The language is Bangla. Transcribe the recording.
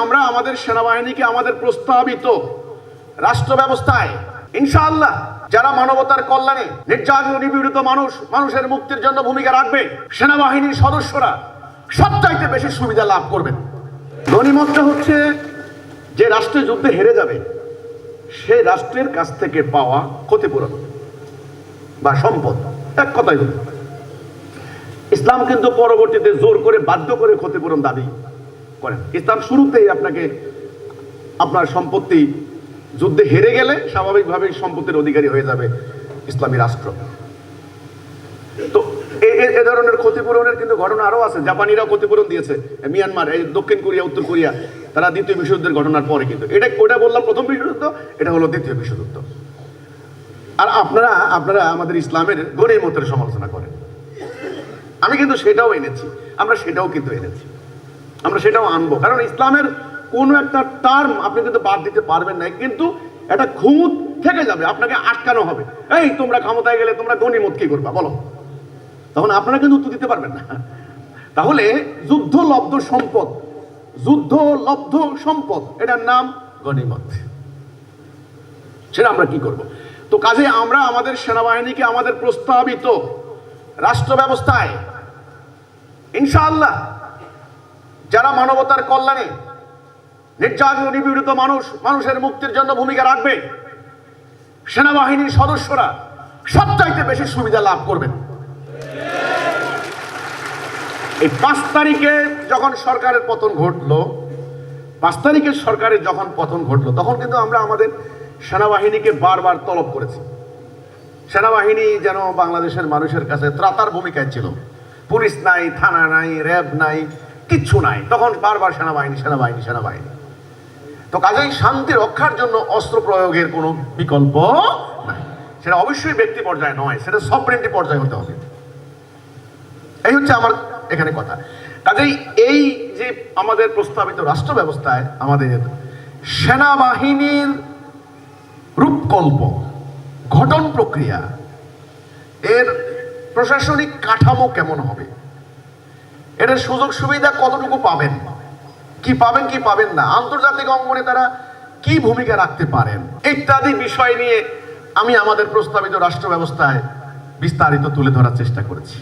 আমরা আমাদের সেনাবাহিনীকে আমাদের প্রস্তাবিত রাষ্ট্র ব্যবস্থায় ইনশাআল্লাহ যারা মানবতার কল্যাণে নির্যাতিত নিপীড়িত মানুষের মুক্তির জন্য ভূমিকা রাখবে, সেনাবাহিনীর সদস্যরা সবচাইতে বেশি সুবিধা লাভ করবেন। গনিমতটা হচ্ছে যে রাষ্ট্রে যুদ্ধে হেরে যাবে সে রাষ্ট্রের কাছ থেকে পাওয়া ক্ষতিপূরণ বা সম্পদ। এক কথাই হল ইসলাম কিন্তু পরবর্তীতে জোর করে বাধ্য করে ক্ষতিপূরণ দাবি করেন। ইসলাম শুরুতেই আপনাকে আপনার সম্পত্তি যুদ্ধে হেরে গেলে স্বাভাবিকভাবেই সম্পত্তির অধিকারী হয়ে যাবে ইসলামী রাষ্ট্র। তো এ ধরনের ক্ষতিপূরণের কিন্তু ঘটনা আরো আছে। জাপানিরাও ক্ষতিপূরণ দিয়েছে, মিয়ানমার, এই দক্ষিণ কোরিয়া, উত্তর কোরিয়া, তারা দ্বিতীয় বিশ্বযুদ্ধের ঘটনার পরে কিন্তু ওটা বললাম প্রথম বিশ্বযুদ্ধ, এটা হলো দ্বিতীয় বিশ্বযুদ্ধ। আর আপনারা আমাদের ইসলামের গনিমতের সমালোচনা করেন। আমি কিন্তু সেটাও এনেছি, আমরা সেটাও আনবো, কারণ ইসলামের কোনো একটা টার্ম আপনি কিন্তু বাদ দিতে পারবেন না, কিন্তু একটা খুঁত থেকে যাবে, আপনাকে আটকানো হবে। এই তোমরা ক্ষমতায় গেলে তোমরা গনিমত কি করবা বলো, তখন আপনারা কিন্তু উত্তর দিতে পারবেন না। তাহলে যুদ্ধলব্ধ সম্পদ এটার নাম গনিমত, সেটা আমরা কি করব? তো কাজে আমরা আমাদের সেনাবাহিনীকে আমাদের প্রস্তাবিত রাষ্ট্র ব্যবস্থায় ইনশাআল্লাহ যারা মানবতার কল্যাণে নির্যাতিত নিপীড়িত মানুষের মুক্তির জন্য ভূমিকা রাখবে, সেনাবাহিনীর সদস্যরা সবচাইতে বেশি সুবিধা লাভ করবেন। এই 5 তারিখে যখন সরকারের পতন ঘটলো, 5 তারিখের সরকারের যখন পতন ঘটলো, তখন কিন্তু আমরা আমাদের সেনাবাহিনীকে বারবার তলব করেছি। সেনাবাহিনী যেন বাংলাদেশের মানুষের কাছে ত্রাতার ভূমিকায় ছিল। পুলিশ নাই, থানা নাই, র্যাব নাই, কিচ্ছু নাই, তখন বারবার সেনাবাহিনী। তো কাজেই শান্তি রক্ষার জন্য অস্ত্র প্রয়োগের কোনো বিকল্প নাই। সেটা অবশ্যই ব্যক্তি পর্যায়ে নয়, সেটা সভরেন্টি পর্যায়ে হতে হবে। এই হচ্ছে আমার এখানে কথা। কাজেই এই যে আমাদের প্রস্তাবিত রাষ্ট্র ব্যবস্থায় আমাদের সেনাবাহিনীর রূপকল্প, গঠন প্রক্রিয়া, এর প্রশাসনিক কাঠামো কেমন হবে, এর সুযোগ সুবিধা কতটুকু পাবেন, কি পাবেন না, আন্তর্জাতিক অঙ্গনে তারা কি ভূমিকা রাখতে পারেন, ইত্যাদি বিষয় নিয়ে আমি আমাদের প্রস্তাবিত রাষ্ট্র ব্যবস্থায় বিস্তারিত তুলে ধরার চেষ্টা করেছি।